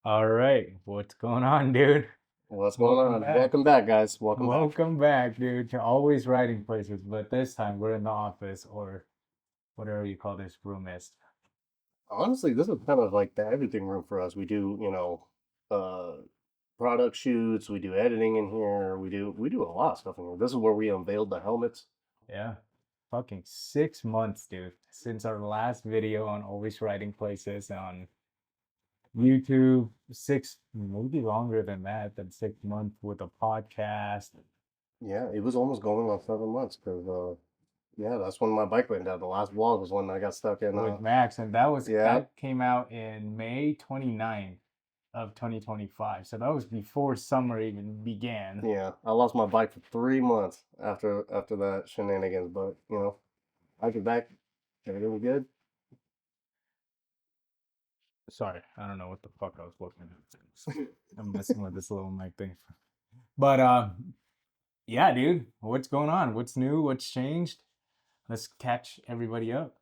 All right, what's going on, dude? What's going Welcome on? back. Welcome back, guys. Welcome back. Welcome back, dude. To always writing places, but this time we're in the office or whatever you call this room is. Honestly, this is kind of like the everything room for us. We do, uh, product shoots. We do editing in here. We do a lot of stuff in here. This is where we unveiled the helmets. Yeah, fucking 6 months, dude, since our last video on always writing places on YouTube. Six, maybe longer than 6 months with a podcast Yeah, it was almost going on 7 months because, yeah, that's when my bike went down. The last vlog was when I got stuck in. with Max, and that was Yeah, that came out in May 29th of 2025. So that was before summer even began. yeah. I lost my bike for 3 months after that shenanigans, but I get back. Everything was good. Sorry, I don't know what the fuck I was looking at. I'm messing with this little mic thing. But yeah, dude, what's going on? What's new? What's changed? Let's catch everybody up.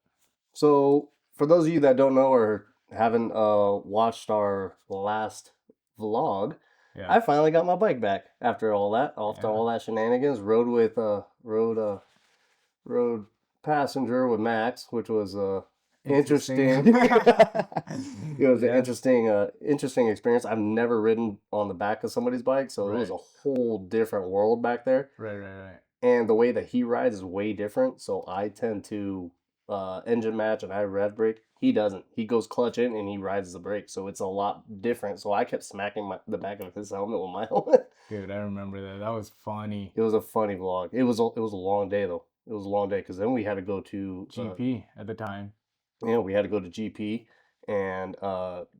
So, for those of you that don't know or haven't watched our last vlog, Yeah, I finally got my bike back after all that, after yeah. all that shenanigans. Rode with road passenger with Max, which was Interesting. interesting. It was an Yeah, interesting experience. I've never ridden on the back of somebody's bike, so it was right, a whole different world back there. right. And the way that he rides is way different. So I tend to engine match and I rev brake. He doesn't. He goes clutch in and he rides the brake. So it's a lot different. So I kept smacking the back of his helmet with my helmet. Dude, I remember that. That was funny. It was a funny vlog. It was a long day though. It was a long day because then we had to go to GP at the time. we had to go to GP and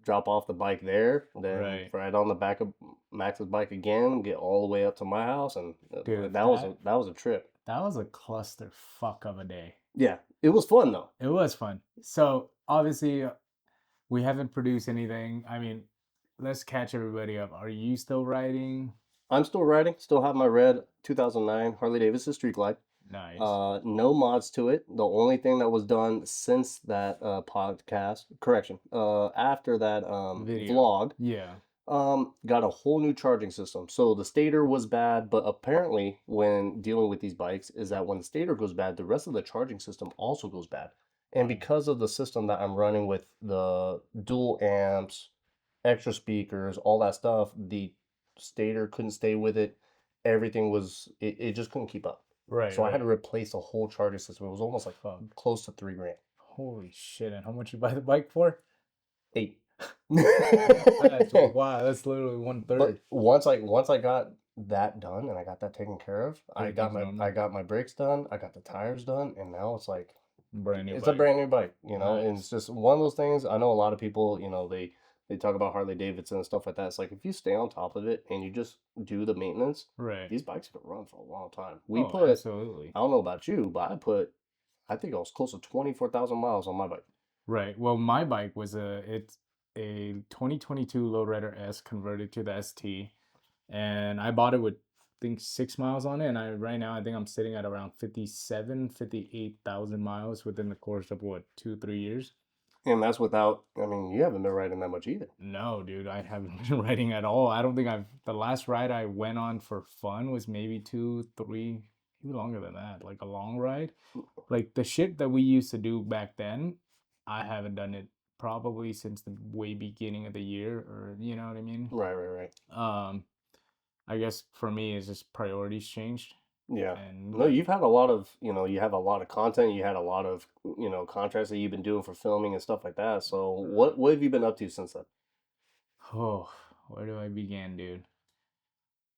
drop off the bike there, then Right. ride on the back of Max's bike again, get all the way up to my house, and Dude, that was a trip. that was a cluster fuck of a day. Yeah, it was fun though. It was fun. So obviously, we haven't produced anything. I mean, let's catch everybody up. Are you still writing? I'm still riding, still have my red 2009 Harley Davidson Street Glide. Nice. No mods to it. The only thing that was done since that podcast, correction, after that Video. vlog, Yeah. got a whole new charging system. So the stator was bad, but apparently when dealing with these bikes is that when the stator goes bad, the rest of the charging system also goes bad. And because of the system that I'm running with the dual amps, extra speakers, all that stuff, the stator couldn't stay with it. Everything was it just couldn't keep up. Right, So I had right. to replace the whole charging system. It was almost like Fuck. close to 3 grand. Holy shit. And how much you buy the bike for? 8. That's wow. That's literally one But third. once I got that done and I got that taken care of, I got Everything's my normal. I got my brakes done, I got the tires done, and now it's like Brand new it's a bike. brand new bike, and it's Nice. just one of those things. I know a lot of people, they talk about Harley Davidson and stuff like that. It's like if you stay on top of it and you just do the maintenance, Right. these bikes can run for a long time. Oh, absolutely. I don't know about you, but I think I was close to 24,000 miles on my bike. Right. Well, my bike was it's a 2022 Lowrider S converted to the ST, and I bought it with I think 6 miles on it, and I right now I think I'm sitting at around 58,000 miles within the course of what 2 3 years. And that's without, I mean, you haven't been riding that much either. No, dude, I haven't been riding at all. I don't think the last ride I went on for fun was maybe 2 3, even longer than that, like a long ride. Like the shit that we used to do back then, I haven't done it probably since the way beginning of the year, or you know what I mean. Right. Um, I guess for me, it's just priorities changed, Yeah. and No, you've had a lot of, you have a lot of content. You had a lot of, contracts that you've been doing for filming and stuff like that. So what have you been up to since then? oh, where do I begin, dude?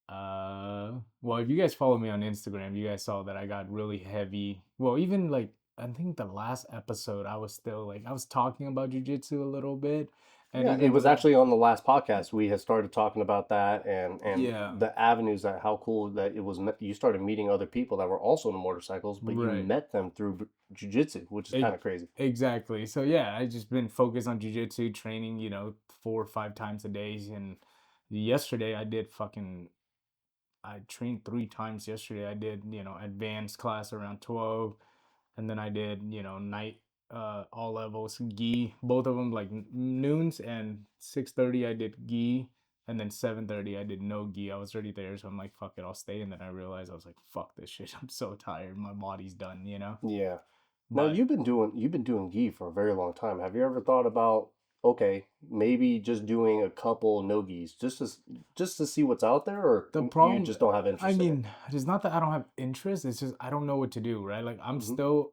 Well, if you guys follow me on Instagram, you guys saw that I got really heavy. Well, even like I think the last episode, I was still like I was talking about jujitsu a little bit, and Yeah, it even the was last, actually on the last podcast. We had started talking about that and yeah, the avenues that how cool that it was. You started meeting other people that were also into motorcycles, but you right. met them through jujitsu, which is kind E- of crazy. exactly. So yeah, I just been focused on jujitsu training, 4 or 5 times a day. And yesterday I trained 3 times yesterday. I did, advanced class around 12, and then I did, night. all levels gi, both of them like noons, and 6:30 I did gi, and then 7:30 I did no gi. I was already there, so I'm like, fuck it, I'll stay. And then I realized I was like, fuck this shit. I'm so tired. My body's done, you know? Yeah. Now But you've been doing gi for a very long time. Have you ever thought about, okay, maybe just doing a couple no gis just to see what's out there, or the you problem, just don't have I interest in it? mean, it's not that I don't have interest, it's just I don't know what to do, right? Like I'm Hmm. still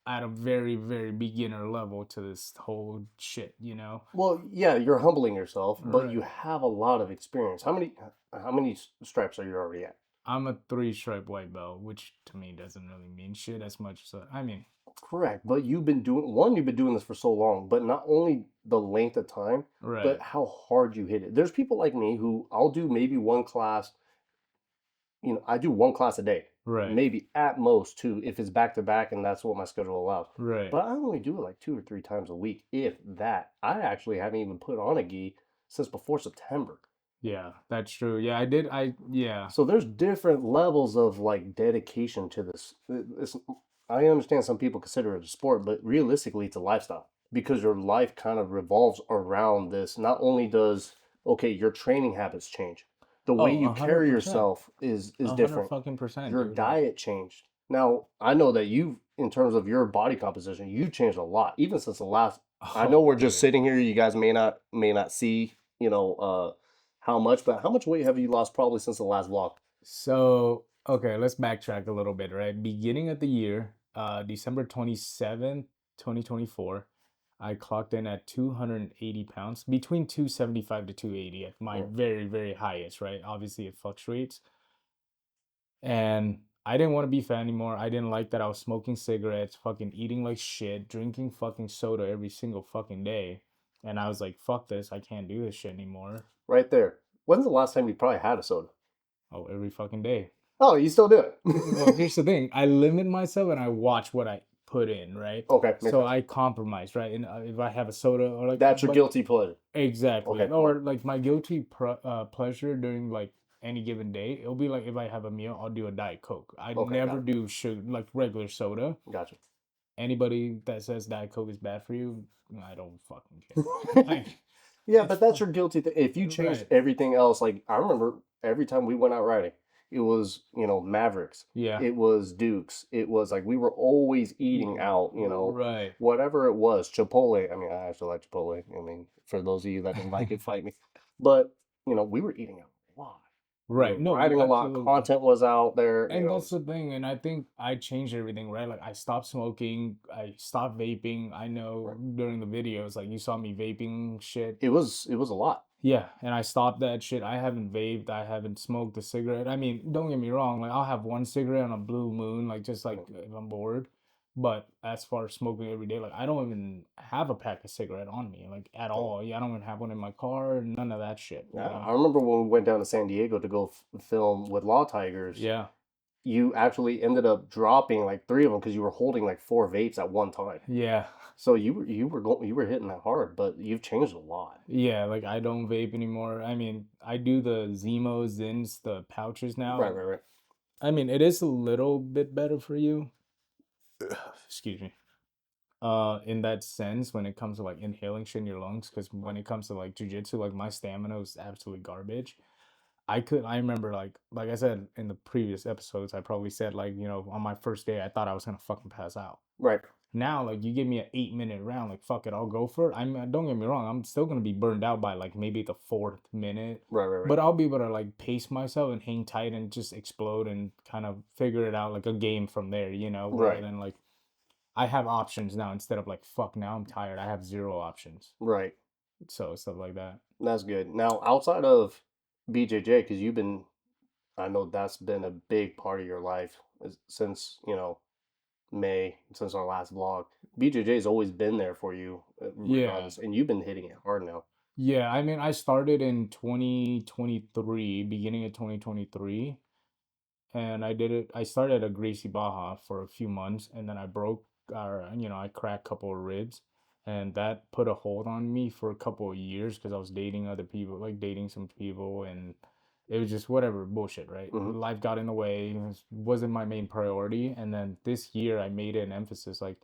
at a very, very beginner level to this whole shit, you know? Well, yeah, you're humbling yourself, but you Right. have a lot of experience. How many stripes are you already at? I'm a three stripe white belt, which to me doesn't really mean shit as much. So I mean, Correct. But you've been doing this for so long, but not only the length of time, but right, how hard you hit it. There's people like me who I'll do maybe one class, I do one class a day, right, maybe at most two if it's back to back and that's what my schedule allows. right. But I only do it like 2 or 3 times a week, if that. I actually haven't even put on a gi since before September. Yeah, that's true. Yeah, I did. Yeah, So there's different levels of like dedication to this. I understand some people consider it a sport, but realistically, it's a lifestyle because your life kind of revolves around this. Not only does, okay, your training habits change, the way oh, you carry 100%. yourself is 100 different. fucking percent, Your dude. Like, diet changed. Now I know that you, in terms of your body composition, you changed a lot, even since the last. I know oh, we're just dude. sitting here. You guys may not see, how much, but how much weight have you lost probably since the last vlog? So, okay, let's backtrack a little bit, right? Beginning of the year, December 27th, 2024, I clocked in at 280 pounds, between 275 to 280 at my Mm. very, very highest, right? Obviously, it fluctuates. And I didn't want to be fat anymore. I didn't like that I was smoking cigarettes, fucking eating like shit, drinking fucking soda every single fucking day. And I was like, fuck this. I can't do this shit anymore. Right there. When's the last time you probably had a soda? Oh, every fucking day. Oh, you still do Well, it. here's the thing. I limit myself and I watch what I put in, right? Okay, makes So sense. I compromise, right? And if I have a soda or like, That's your but guilty pleasure. exactly. Okay, Or like my guilty pleasure during like any given day, it'll be like if I have a meal, I'll do a Diet Coke. I okay, got never it. do sugar, like regular soda. Gotcha. Anybody that says Diet Coke is bad for you, I don't fucking care. Like, Yeah, it's but that's fun. your guilty thing. If you changed Right. everything else, like I remember every time we went out riding, it was, Mavericks, Yeah. it was Dukes, it was like we were always eating out, Right. whatever it was, Chipotle. I mean, I actually like Chipotle. I mean, for those of you that don't like it, fight me. But, we were eating out a lot. We Right. were No, riding a lot. absolutely. Content was out there, And that's the thing. And I think I changed everything, right? Like I stopped smoking, I stopped vaping. I know right. during the videos, like you saw me vaping shit. It was a lot. Yeah, and I stopped that shit. I haven't vaped, I haven't smoked a cigarette. I mean, don't get me wrong, like I'll have one cigarette on a blue moon, like just like Mm. if I'm bored. But as far as smoking every day, like I don't even have a pack of cigarette on me, like at Oh. all. Yeah, I don't even have one in my car, none of that shit, you Yeah, know? I remember when we went down to San Diego to go film with Law Tigers. Yeah. You actually ended up dropping like three of them because you were holding like four vapes at one time. Yeah. So you were hitting that hard, but you've changed a lot. Yeah, like I don't vape anymore. I mean, I do the Zemo Zins, the pouches Right, now. right, right. I mean, it is a little bit better for you. Excuse me. In that sense, when it comes to like inhaling shit in your lungs, because when it comes to like jujitsu, like my stamina was absolutely garbage. I remember like I said in the previous episodes, I probably said like, on my first day I thought I was gonna fucking pass out. Right, Now, like you give me an 8 minute round, like fuck it, I'll go for it. I mean, don't get me wrong, I'm still gonna be burned out by like maybe the fourth minute, right, right, right. but I'll be able to like pace myself and hang tight and just explode and kind of figure it out like a game from there, rather Right, than like I have options now instead of like fuck now I'm tired. I have zero options. right. So stuff like that. That's good. Now, outside of BJJ, because I know that's been a big part of your life since, May, since our last vlog. BJJ's always been there for you, Yeah. regardless, and you've been hitting it hard now. Yeah, I mean I started in 2023, beginning of 2023. And I started at Gracie Baja for a few months, and then I broke, or I cracked a couple of ribs, and that put a hold on me for a couple of years because I was dating other people, like dating some people, and it was just whatever bullshit, right? Hmm. Life got in the way, wasn't my main priority, and then this year I made it an emphasis, like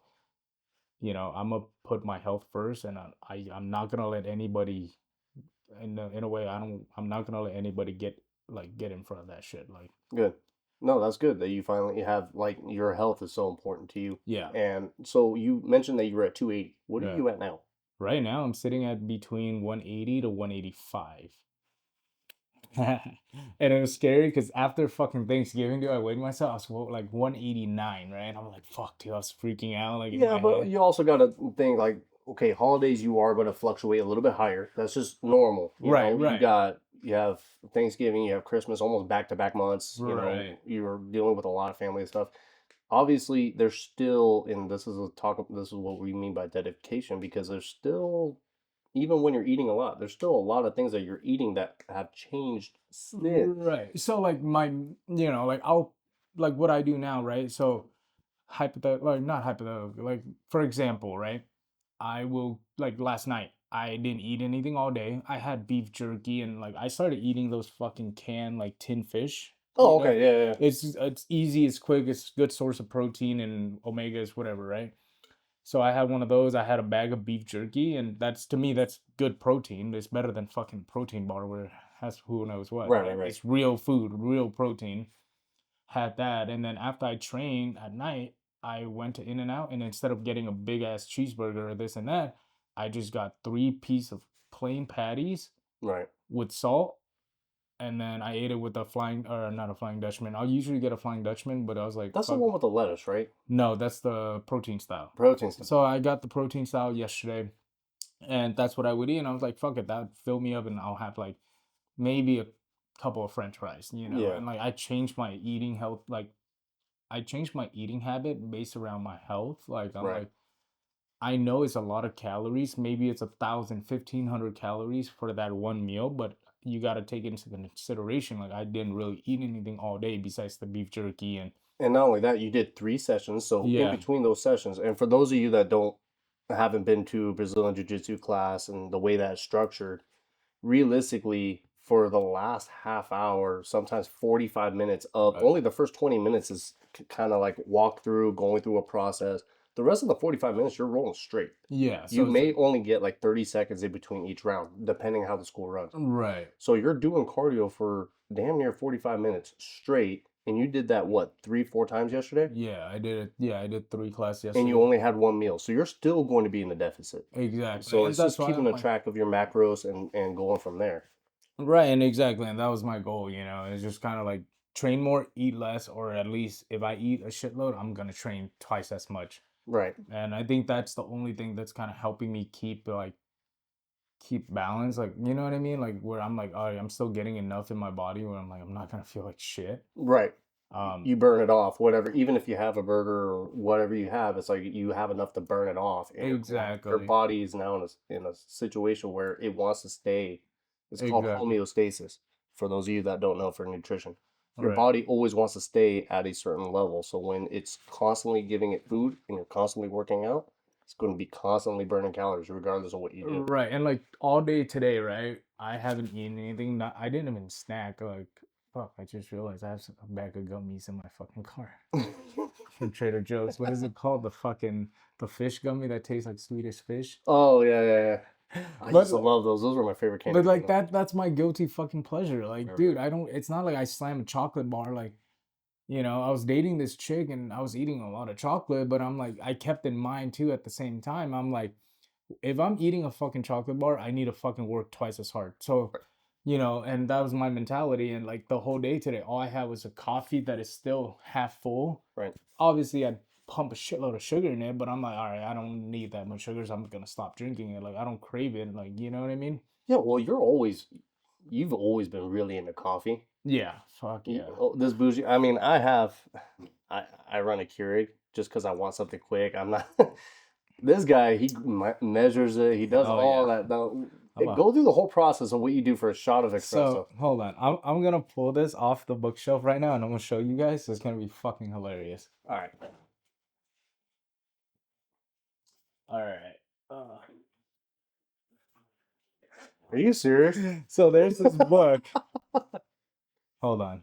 I'm gonna put my health first, and I'm not gonna let anybody in a way I'm not gonna let anybody get in front of that shit. Like, Good. No, that's good that you finally have like your health is so important to you. yeah, And so you mentioned that you were at 280. What are yeah. you at now? Right now I'm sitting at between 180 to 185. And it was scary because after fucking Thanksgiving, dude, I weighed myself. I was like 189, right? I'm like, fuck, dude, I was freaking out, like in Yeah, my but head. you also got to think like, okay, holidays you are going to fluctuate a little bit higher. That's just normal. Right, right, You have Thanksgiving, you have Christmas, almost back to back months. right. You're dealing with a lot of family stuff. Obviously, there's still, and this is what we mean by dedication, because there's still, even when you're eating a lot, there's still a lot of things that you're eating that have changed since. Right. So like like I'll like what I do now, right? So hypothetical, like not hypothetical, like for example, right? I will like last night I didn't eat anything all day. I had beef jerky and like I started eating those fucking canned like tin fish. Oh, okay, yeah, yeah, It's easy, it's quick, it's good source of protein and omegas, whatever, right? So I had one of those. I had a bag of beef jerky, and that's to me that's good protein. It's better than fucking protein bar where it has who knows what, right, right, right? right, It's real food, real protein. Had that, and then after I trained at night, I went to In and Out, and instead of getting a big ass cheeseburger or this and that, I just got 3 piece of plain patties right. with salt, and then I ate it with a flying or not a Flying Dutchman. I'll usually get a Flying Dutchman, but I was like, That's the fuck, one with the lettuce, right? no, that's the protein style. Protein stuff. So I got the protein style yesterday, and that's what I would eat. And I was like, fuck it, that fill me up, and I'll have like maybe a couple of French fries. Yeah, And like I changed my eating health, like I changed my eating habit based around my health. Like I'm right. like, I know it's a lot of calories. Maybe it's 1,000, 1,500 calories for that one meal, but you got to take into consideration. Like I didn't really eat anything all day besides the beef jerky and And not only that, you did 3 sessions. So in yeah, between those sessions, and for those of you that haven't been to Brazilian Jiu Jitsu class and the way that's structured, realistically, for the last half hour, sometimes 45 minutes of right, only the first 20 minutes is kind of like walk through, going through a process. The rest of the 45 minutes, you're rolling straight. yeah. You So it's may only get like 30 seconds in between each round, depending how the school runs. right. So you're doing cardio for damn near 45 minutes straight, and you did that what, 3, 4 times yesterday? Yeah, I did it. Yeah, I did 3 classes And you yesterday. only had one meal. So you're still going to be in the deficit. Exactly. So And it's that's just why keeping I'm a like, track of your macros and going from there. right, and exactly. And that was my goal. It's just kind of like train more, eat less, or at least if I eat a shitload, I'm gonna train twice as much. Right. And I think that's the only thing that's kind of helping me keep balance. Like, you know what I mean? Like where I'm like, oh, I'm still getting enough in my body where I'm like, I'm not gonna feel like shit. Right. Um, You burn it off, whatever. Even if you have a burger or whatever you have, it's like you have enough to burn it off, and your exactly. body is now in a situation where it wants to stay. It's called Exactly. homeostasis. For those of you that don't know for nutrition, your Right. body always wants to stay at a certain level. So when it's constantly giving it food and you're constantly working out, it's going to be constantly burning calories regardless of what you do. Right. And like all day today, right? I haven't eaten anything. Not, I didn't even snack. Like, fuck, I just realized I have a bag of gummies in my fucking car from Trader Joe's. What is it called? The fish gummy that tastes like Swedish fish. Oh yeah, yeah, yeah. I But used to love those. Those were my favorite candy but growing like up. that's my guilty fucking pleasure. Like, Right, dude, right. I don't it's not like I slam a chocolate bar. Like, I was dating this chick and I was eating a lot of chocolate, but I'm like, I kept in mind too at the same time. I'm like, if I'm eating a fucking chocolate bar, I need to fucking work twice as hard. So, and that was my mentality. And like the whole day today, all I had was a coffee that is still half full. Right. Obviously, I'd pump a shitload of sugar in it, but I'm like, all right, I don't need that much sugar, so I'm gonna stop drinking it. Like, I don't crave it. Like, you know what I mean? Yeah, well, you've always been really into coffee. Yeah, fuck yeah. This bougie. I mean, I run a Keurig just because I want something quick. I'm not. This guy, he measures it. He does Oh all yeah. that. Now, I'm a, go through the whole process of what you do for a shot of so espresso. hold on. I'm gonna pull this off the bookshelf right now and I'm gonna show you guys. It's gonna be fucking hilarious. All right. All right. Uh, Are you serious? so there's this book. Hold on.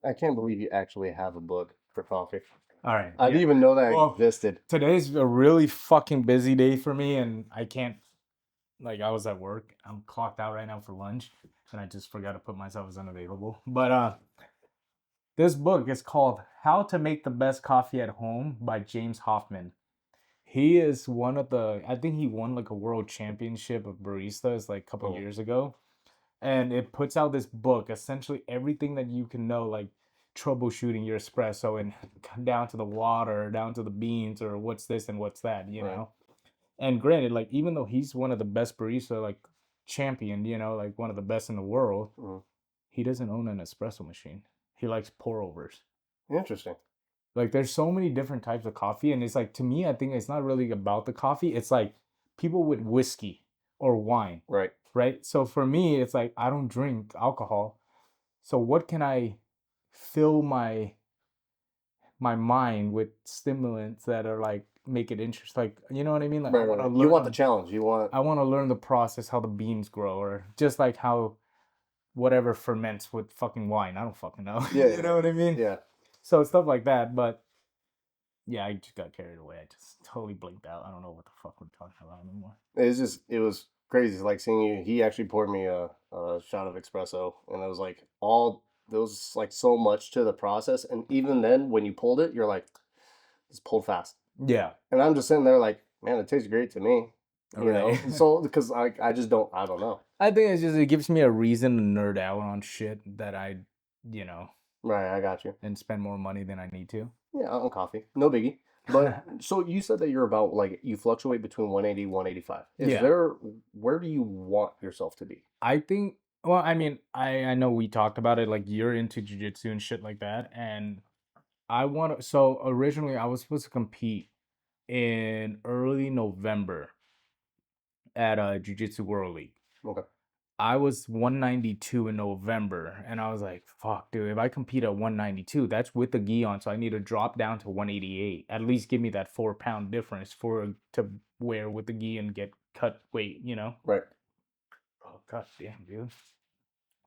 I can't believe you actually have a book for coffee. All right. I didn't Yeah. even know that Well, existed. today's a really fucking busy day for me, and I can't. Like, I was at work. I'm clocked out right now for lunch, and I just forgot to put myself as unavailable. But this book is called "How to Make the Best Coffee at Home" by James Hoffman. He is one of the. I think he won like a world championship of baristas like a couple Oh, years ago, and it puts out this book, essentially everything that you can know, like troubleshooting your espresso and down to the water, down to the beans, or what's this and what's that, you right. know. And granted, like even though he's one of the best barista, like champion, you know, like one of the best in the world, Mm. he doesn't own an espresso machine. He likes pour overs. Interesting. Like there's so many different types of coffee, and it's like to me, I think it's not really about the coffee. It's like people with whiskey or wine, Right. right? So for me, it's like I don't drink alcohol. So what can I fill my mind with stimulants that are like make it interesting? Like you know what I mean? Like I Right, want to right. You learn want the challenge. You want. I want to learn the process how the beans grow, or just like how whatever ferments with fucking wine. I don't fucking know. Yeah, You know what I mean? yeah. So stuff like that. But yeah, I just got carried away. I just totally blinked out. I don't know what the fuck we're talking about anymore. It's just it was crazy. Like seeing you. He actually poured me a shot of espresso, and it was like all there was like so much to the process. And even then, when you pulled it, you're like, it's pulled fast. Yeah. And I'm just sitting there like, man, it tastes great to me. You know, Right. so because I just don't I don't know. I think it's just it gives me a reason to nerd out on shit that I, you know, Right, I got you. and spend more money than I need to. Yeah, on coffee, no biggie. But so you said that you're about like you fluctuate between 180, 185. Is Yeah. there where do you want yourself to be? I think well, I mean, I know we talked about it like you're into jiu-jitsu and shit like that, and I want to so originally I was supposed to compete in early November at Jiu-Jitsu World League. Okay. I was 192 in November, and I was like, "Fuck, dude! If I compete at 192, that's with the gi on, so I need to drop down to 188. At least give me that 4 pound difference for to wear with the gi and get cut weight, you know." Right. Oh god damn, dude!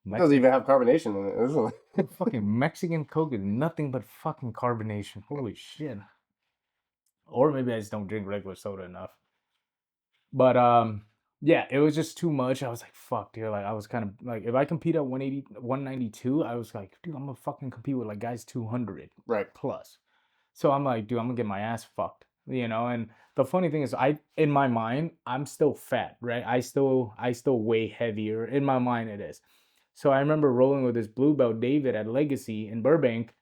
It doesn't Mexican even have carbonation in it, isn't it? fucking Mexican Coke is nothing but fucking carbonation. Holy shit! Or maybe I just don't drink regular soda enough. But yeah, it was just too much. I was like, fuck, dude. Like I was kind of like if I compete at 180, 192, I was like, dude, I'm gonna fucking compete with like guys 200 Right. plus. So I'm like, dude, I'm gonna get my ass fucked. You know, and the funny thing is I in my mind, I'm still fat, right? I still weigh heavier. In my mind it is. So I remember rolling with this blue belt David at Legacy in Burbank,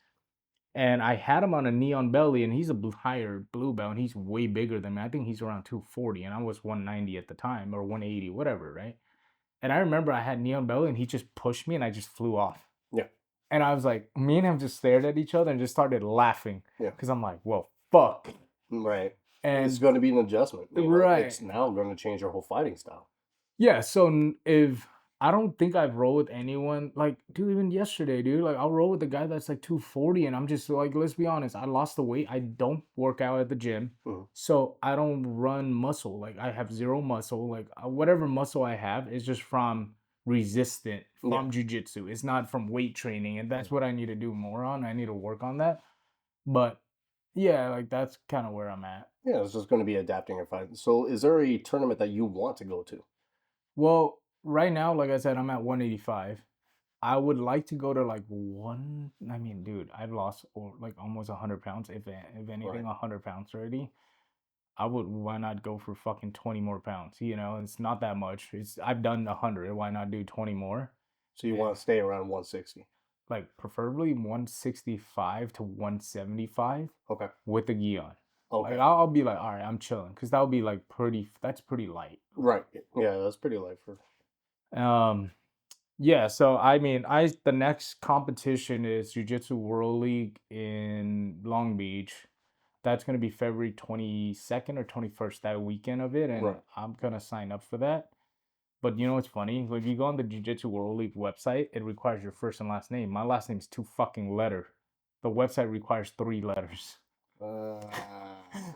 and I had him on a neon belly, and he's a higher blue belt, and he's way bigger than me. I think he's around 240, and I was 190 at the time, or 180, whatever, right? And I remember I had neon belly, and he just pushed me, and I just flew off. Yeah. And I was like, me and him just stared at each other and just started laughing. Yeah. Because I'm like, well, fuck. Right. And it's going to be an adjustment. You know? right. It's now going to change your whole fighting style. Yeah, so if I don't think I've rolled with anyone like, dude, even yesterday, dude, like I'll roll with a guy that's like 240, and I'm just like, let's be honest, I lost the weight. I don't work out at the gym, so I don't run muscle. Like I have zero muscle. Like whatever muscle I have is just from resistant from jujitsu. It's not from weight training, and that's what I need to do more on. I need to work on that. But yeah, like that's kind of where I'm at. Yeah, it's just going to be adapting your fight. So, is there a tournament that you want to go to? Well, right now, like I said, I'm at 185. I would like to go to like one. I mean, dude, I've lost like almost 100 pounds. If anything, Right. 100 pounds already. I would. Why not go for fucking 20 more pounds? You know, it's not that much. It's I've done 100. Why not do 20 more? So you want to stay around 160? Like preferably 165 to 175. Okay. With the gi on. Okay. Like I'll be like, all right, I'm chilling, because that would be like pretty. That's pretty light. Right. Yeah, that's pretty light for. Yeah, so I mean, the next competition is Jiu-Jitsu World League in Long Beach. That's gonna be February 22nd or 21st, that weekend of it, and Right. I'm gonna sign up for that. But you know what's funny? Like, if you go on the Jiu-Jitsu World League website, it requires your first and last name. My last name is 2 fucking letter. The website requires 3 letters.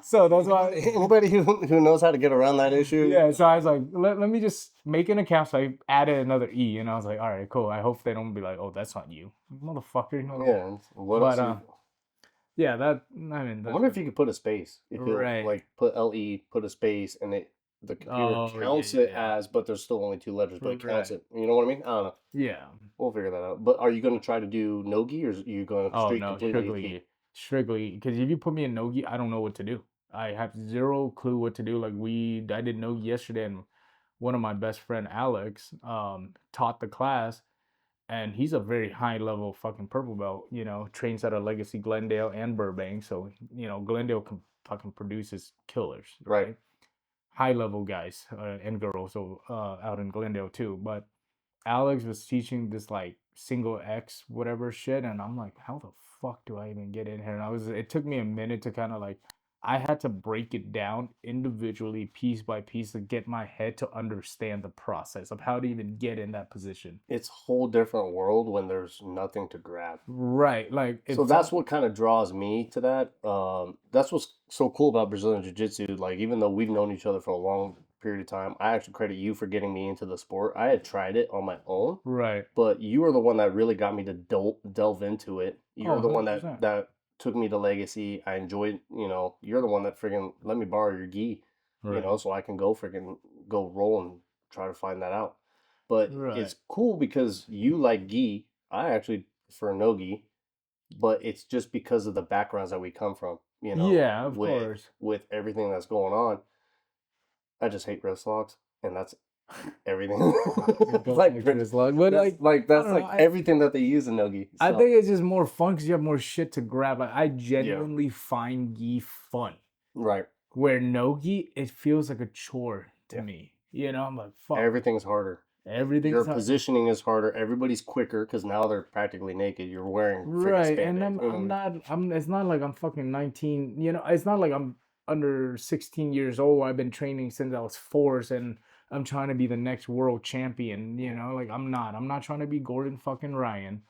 So that's why. Anybody who knows how to get around that issue, Yeah, so I was like, let me just make an account. So I added another E, and I was like, all right, cool. I hope they don't be like, oh, that's not you, motherfucker. yeah. What else? But yeah, that I mean, I that's wonder if you could put a space. You could right. like put LE, put a space, and the computer Oh yeah, counts it yeah, as, but there's still only two letters, but it yeah. counts Right. it. You know what I mean? I don't know. Yeah. We'll figure that out. But are you going to try to do Nogi, or are you going to Oh straight no, completely key? strictly. Because if you put me in Nogi, I don't know what to do. I have zero clue what to do. Like I did Nogi yesterday, and one of my best friend Alex taught the class, and he's a very high level fucking purple belt. You know, trains at a Legacy Glendale and Burbank, so you know Glendale can fucking produces killers, Right. right? High level guys and girls, so out in Glendale too. But Alex was teaching this like single X whatever shit, and I'm like, how the fuck do I even get in here? And it took me a minute to kind of like, I had to break it down individually, piece by piece, to get my head to understand the process of how to even get in that position. It's a whole different world when there's nothing to grab. Right, like So it's that's what kind of draws me to that. That's what's so cool about Brazilian Jiu Jitsu. Like, even though we've known each other for a long period of time, I actually credit you for getting me into the sport. I had tried it on my own, right. but you were the one that really got me to delve into it. Oh, You're the one that 100%. that took me to Legacy. I enjoyed, you're the one that friggin' let me borrow your gi, Right. so I can go friggin' go roll and try to find that out. But Right. it's cool because you like gi. I actually prefer no gi, but it's just because of the backgrounds that we come from, Yeah, of with course. everything that's going on. I just hate wrist locks, and that's everything. Don't like like this log, but that's like like I that's don't know. like everything that they use in Nogi. I So think it's just more fun because you have more shit to grab. Like I yeah, genuinely find gi fun. right. Where no gi, it feels like a chore to Yeah, me. You know, I'm like, fuck, everything's harder. Your everything's hard. positioning is harder. Everybody's quicker because now they're practically naked. You're wearing freaking Right, and spandex. You know what I I'm mean? not I'm it's not like I'm fucking 19, you know, it's not like I'm under 16 years old. I've been training since I was 4 and I'm trying to be the next world champion, you Yeah. know, like I'm not. I'm not trying to be Gordon fucking Ryan.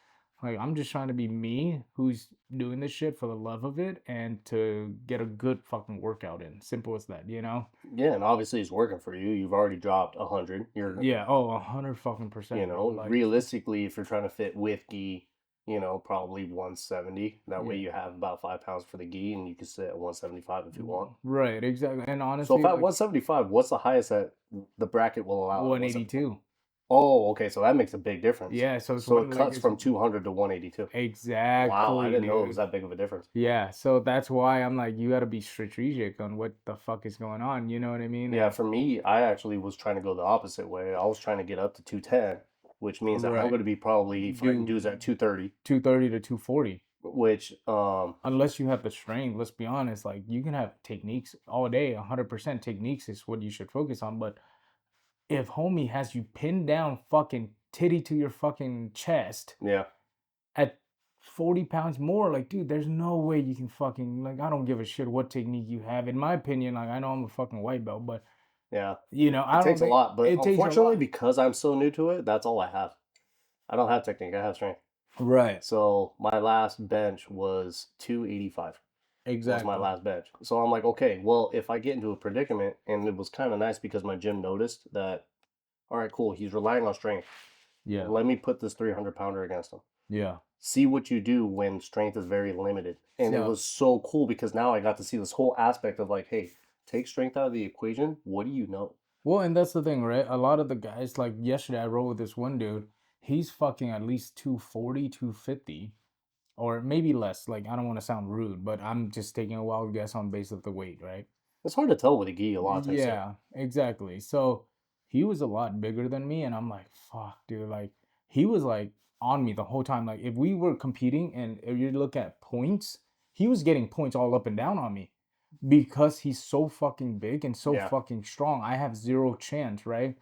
Like I'm just trying to be me who's doing this shit for the love of it and to get a good fucking workout in. Simple as that, you know? Yeah, and obviously it's working for you. You've already dropped 100. You're Yeah, oh, 100 fucking percent, bro. Like realistically, if you're trying to fit with gi, probably 170. That way yeah. you have about 5 pounds for the gi, and you can sit at 175 if you want. Right, exactly. And So if honestly, at like 175, what's the highest that the bracket will allow at 175? 182. Oh, okay, so that makes a big difference. Yeah, so it's So it one like cuts it's from 200 to 182. Wow, I exactly, didn't know it was dude. that big of a difference. Yeah, so that's why I'm like, you got to be strategic on what the fuck is going on. You know what I mean? Yeah, And for me, I actually was trying to go the opposite way. I was trying to get up to 210, which means that I'm right, going to be probably fighting do dudes at 230, 230 to 240. which Unless you have the strength, let's be honest. Like you can have techniques all day. 100% techniques is what you should focus on. But if homie has you pinned down, fucking titty to your fucking chest yeah, at 40 pounds more, like dude, there's no way you can fucking like. I don't give a shit what technique you have. In my opinion, like I know I'm a fucking white belt, but yeah. you know, It I don't takes a think lot, but it takes a unfortunately, lot. because I'm so new to it, that's all I have. I don't have technique, I have strength. Right. So my last bench was 285 was my Exactly. last bench. So I'm like, okay, well, if I get into a predicament, and it was kind of nice because my gym noticed that, all right, cool, he's relying on strength. Yeah. Let me put this 300 pounder against him. Yeah. See what you do when strength is very limited. And it Yeah. was so cool because now I got to see this whole aspect of like, hey, take strength out of the equation. What do you know? Well, and that's the thing, right? A lot of the guys, like yesterday, I rode with this one dude. He's fucking at least 240, 250, or maybe less. Like, I don't want to sound rude, but I'm just taking a wild guess on base of the weight, right? It's hard to tell with a gi a lot of times too. Yeah, exactly. So he was a lot bigger than me, and I'm like, fuck, dude. Like, he was like on me the whole time. Like, if we were competing and if you look at points, he was getting points all up and down on me because he's so fucking big and so Yeah, fucking strong. I have zero chance, right?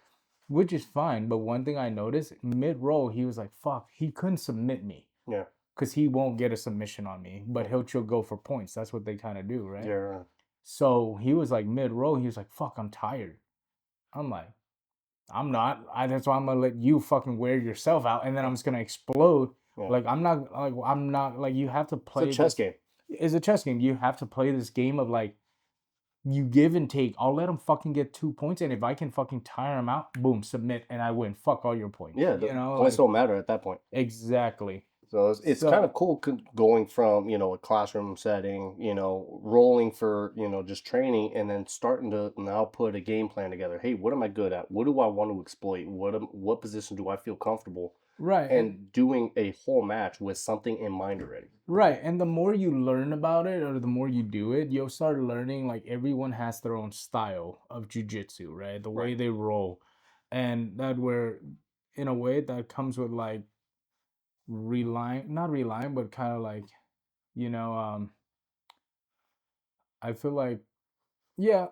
Which is fine. But one thing I noticed mid roll, he was like, fuck, he couldn't submit me yeah, because he won't get a submission on me, but he'll still go for points. That's what they kind of do, right? yeah, So he was like mid roll, he was like, fuck, I'm tired. I'm like, I'm not. That's why I'm gonna let you fucking wear yourself out, and then I'm just gonna explode. yeah. Like I'm not like you have to It's a play chess this. game. It's a chess game. You have to play this game of like you give and take. I'll let them fucking get 2 points, and if I can fucking tire them out, boom, submit, and I win. Fuck all your points. Yeah, the You know, points like don't matter at that point. exactly. So it's kind So of cool going from, a classroom setting, rolling for, just training and then starting to now put a game plan together. Hey, what am I good at? What do I want to exploit? What position do I feel comfortable? right, And doing a whole match with something in mind already. right, and the more you learn about it, or the more you do it, you'll start learning. Like everyone has their own style of jujitsu, right? The way Right. they roll, and that where, in a way, that comes with like relying, not relying, but kind of like, you know, I feel like, yeah,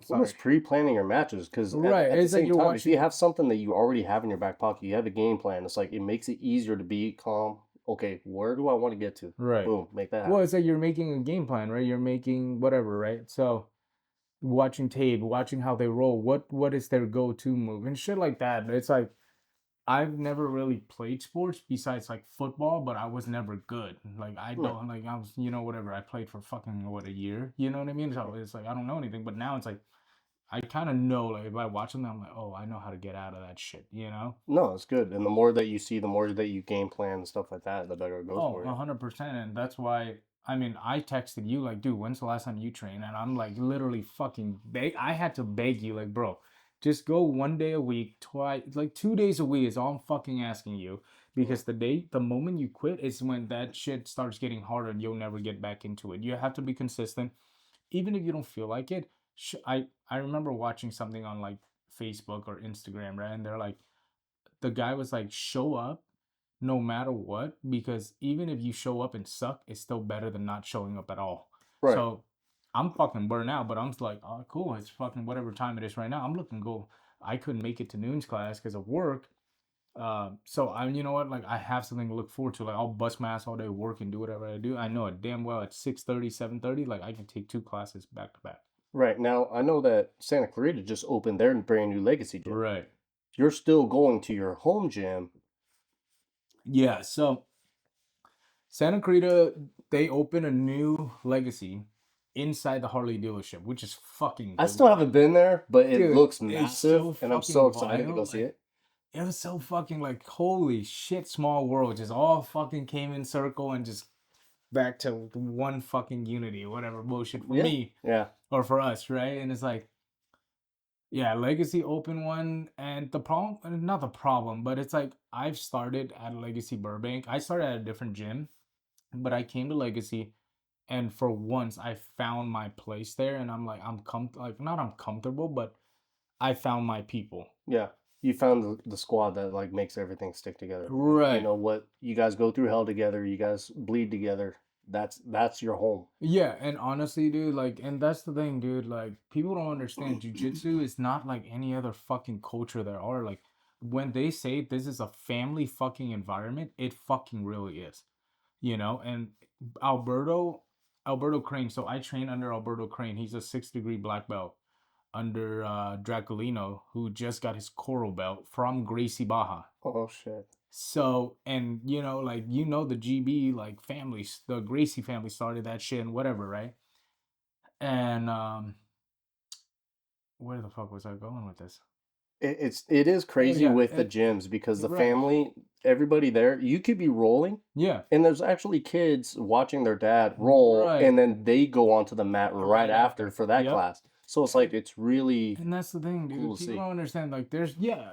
sorry, Almost pre-planning your matches because right. at the It's like same you're time, if you watching, have something that you already have in your back pocket, you have a game plan. It's like it makes it easier to be calm. Okay, where do I want to get to? right. Boom, make that Well, happen. it's like you're making a game plan, right? You're making whatever, right? So watching tape, watching how they roll, what is their go-to move and shit like that. It's like I've never really played sports besides like football, but I was never good. Like I Right. don't like I was, whatever. I played for fucking what, a year. You know what I mean? So it's like I don't know anything, but now it's like I kind of know. Like if I watch them, I'm like, oh, I know how to get out of that shit. You know? No, it's good. And the more that you see, the more that you game plan and stuff like that, the better it goes Oh, for you. 100%. And that's why, I mean, I texted you like, dude, when's the last time you trained? And I'm like, literally fucking beg. I had to beg you, like, bro, just go one day a week, twice, like 2 days a week is all I'm fucking asking you. Mm. Because the moment you quit is when that shit starts getting harder and you'll never get back into it. You have to be consistent, even if you don't feel like it. I remember watching something on like Facebook or Instagram, right? And they're like, the guy was like, show up no matter what, because even if you show up and suck, it's still better than not showing up at all. Right. So I'm fucking burnt out, but I'm just like, oh, cool. It's fucking whatever time it is right now. I'm looking go. I couldn't make it to noon's class because of work. So I, you know what? Like I have something to look forward to. Like I'll bust my ass all day, work and do whatever I do. I know it damn well at 6:30, 7:30. Like I can take 2 classes back to back. Right. Now, I know that Santa Clarita just opened their brand new Legacy gym. Right. You're still going to your home gym. Yeah. So Santa Clarita, they open a new Legacy inside the Harley dealership, which is fucking I still haven't been there, but it dude. looks It's massive, so and I'm so fucking excited to go wild. see Like it. it was so fucking like holy shit, small world. Just all fucking came in circle and just back to one fucking unity, whatever bullshit for Yeah. me Yeah. or for us, right? And it's like, yeah, Legacy open one, and the problem, not the problem, but it's like I've started at Legacy Burbank. I started at a different gym, but I came to Legacy, and for once I found my place there, and I'm like like not I'm comfortable, but I found my people. Yeah. You found the squad that like makes everything stick together. You Right. know what? You guys go through hell together. You guys bleed together. That's your home. Yeah, and honestly, dude, like, and that's the thing, dude. Like, people don't understand. Jujitsu is not like any other fucking culture there are. Like, when they say this is a family fucking environment, it fucking really is. And Alberto, Alberto Crane. So I train under Alberto Crane. He's a 6th degree black belt under Draculino, who just got his coral belt from Gracie Baja. Oh shit. So, and like the GB like families, the Gracie family started that shit and whatever, right? And where the fuck was I going with this? It is Oh crazy yeah, with the gyms because the right. family, everybody there, you could be rolling, Yeah, and there's actually kids watching their dad roll, right. and then they go onto the mat right Right after after. for that Yep. class. So it's like it's really And that's the thing, dude. cool to People see. don't understand. Like, there's, yeah,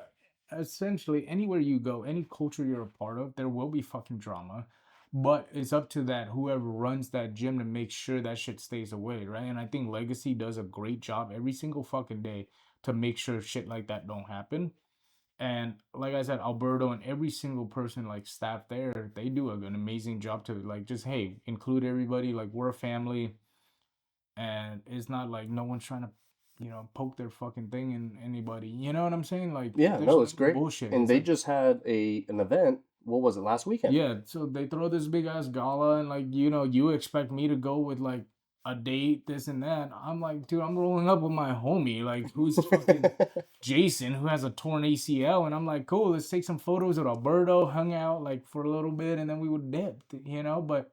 essentially anywhere you go, any culture you're a part of, there will be fucking drama. But it's up to that whoever runs that gym to make sure that shit stays away, right? And I think Legacy does a great job every single fucking day to make sure shit like that don't happen. And like I said, Alberto and every single person like staff there, they do an amazing job to like just hey include everybody. Like we're a family, and it's not like no one's trying to poke their fucking thing in anybody. You know what I'm saying? Like Yeah, there's no, no it's great. bullshit. And It's they like just had an event. What was it, last weekend? yeah, so they throw this big ass gala, and like you expect me to go with like a date, this and that. I'm like, dude, I'm rolling up with my homie, like who's fucking Jason, who has a torn ACL, and I'm like, cool, let's take some photos with Alberto, hung out like for a little bit, and then we would dip, But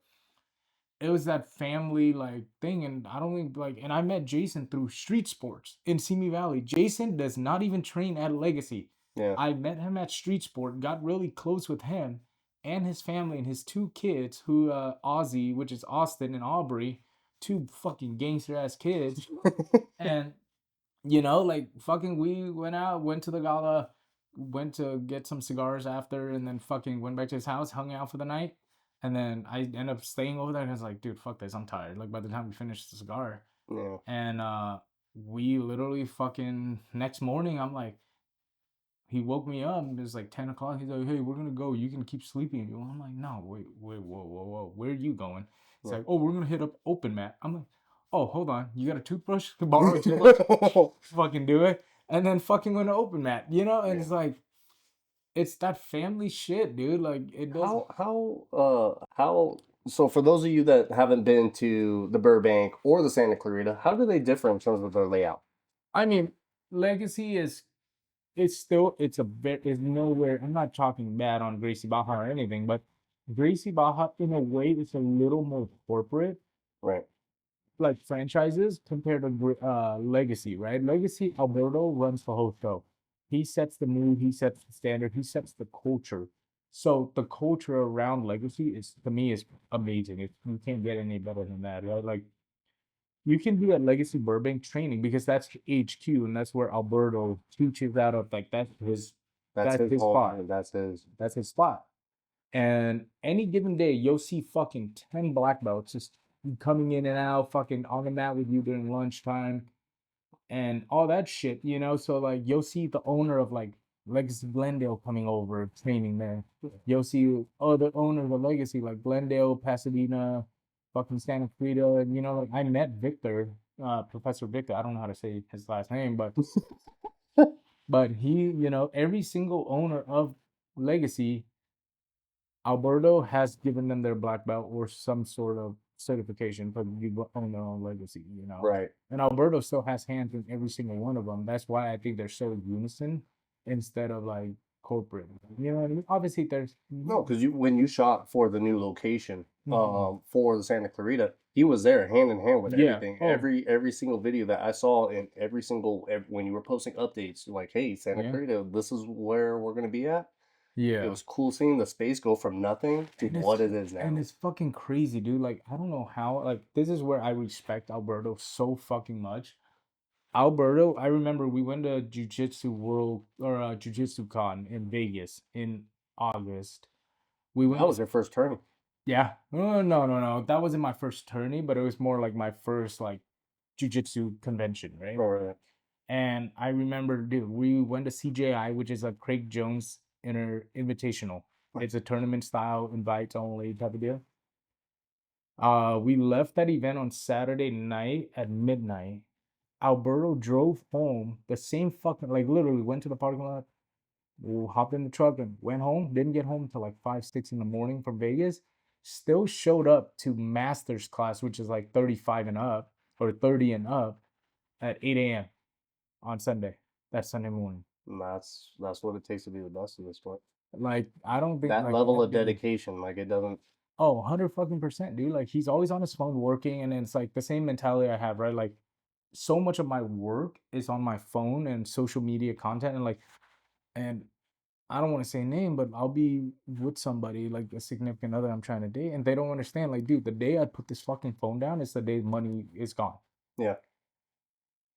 it was that family like thing, and I don't think like, and I met Jason through street sports in Simi Valley. Jason does not even train at Legacy. Yeah. I met him at street sport, got really close with him and his family and his two kids, who Ozzy, which is Austin and Aubrey, two fucking gangster ass kids, and like fucking we went out, went to the gala, went to get some cigars after, and then fucking went back to his house, hung out for the night. And then I ended up staying over there and I was like, dude, fuck this, I'm tired. Like by the time we finished the cigar. Yeah. And we literally fucking next morning, I'm like, he woke me up and it's like 10 o'clock. He's like, hey, we're gonna go. You can keep sleeping. I'm like, no, wait, whoa. Where are you going? He's Yeah. like, oh, we're gonna hit up open mat. I'm like, oh, hold on. You got a toothbrush? To borrow a toothbrush? Fucking do it. And then fucking went to open mat, And Yeah. it's like, it's that family shit, dude. Like it does. How so for those of you that haven't been to the Burbank or the Santa Clarita, how do they differ in terms of their layout? I mean, Legacy is it's still it's nowhere. I'm not talking bad on Gracie Baja or anything, but Gracie Baja in a way is a little more corporate, Right. like franchises compared to Legacy, right? Legacy, Alberto runs the whole show. He sets the mood, he sets the standard, he sets the culture. So the culture around Legacy is, to me, is amazing. You can't get any better than that, right? Like you can do at Legacy Burbank training because that's HQ and that's where Alberto teaches out of. Like That's that's his his home spot. and that's his. That's his spot. And any given day, you'll see fucking 10 black belts just coming in and out, fucking on the mat with you during lunchtime and all that shit. So like you'll see the owner of like Legacy Glendale coming over training there. You'll see other owners of Legacy like Glendale, Pasadena, fucking Santa Clarita. And like I met Victor, Professor Victor. I don't know how to say his last name, but he, every single owner of Legacy, Alberto has given them their black belt or some sort of certification for you own their own legacy. Right. And Alberto still has hands in every single one of them. That's why I think they're so unison instead of like corporate. You know what I mean? Obviously, there's No, because when you shot for the new location, Mhm. for the Santa Clarita, he was there hand in hand with Yeah. everything. Oh, Every single video that I saw, and when you were posting updates, like, "Hey, Santa yeah, Clarita, this is where we're gonna be at." It yeah. was cool seeing the space go from nothing to And what it's it is and now. it's fucking crazy, dude. Like I don't know how. Like this is where I respect Alberto so fucking much. Alberto, I remember we went to Jiu-Jitsu World or Jiu-Jitsu Con in Vegas in August. We That went was their first turning. Yeah. No. That wasn't my first tourney, but it was more like my first like Jiu-Jitsu convention, right? Right. And I remember, dude, we went to CJI, which is a Craig Jones Invitational. It's a tournament style, invites only type of deal. We left that event on Saturday night at midnight. Alberto drove home the same fucking, like literally went to the parking lot, hopped in the truck and went home. Didn't get home till like 5, 6 in the morning from Vegas. Still showed up to master's class, which is like 35 and up or 30 and up at 8 a.m. on Sunday. That Sunday morning. And that's what it takes to be the best in this sport. Like, I don't think That like level of dedication, like it doesn't. oh, 100 fucking percent, dude. Like he's always on his phone working, and it's like the same mentality I have, right? Like so much of my work is on my phone and social media content, and I don't want to say name, but I'll be with somebody like a significant other I'm trying to date, and they don't understand. Like, dude, the day I put this fucking phone down is the day money is gone. Yeah,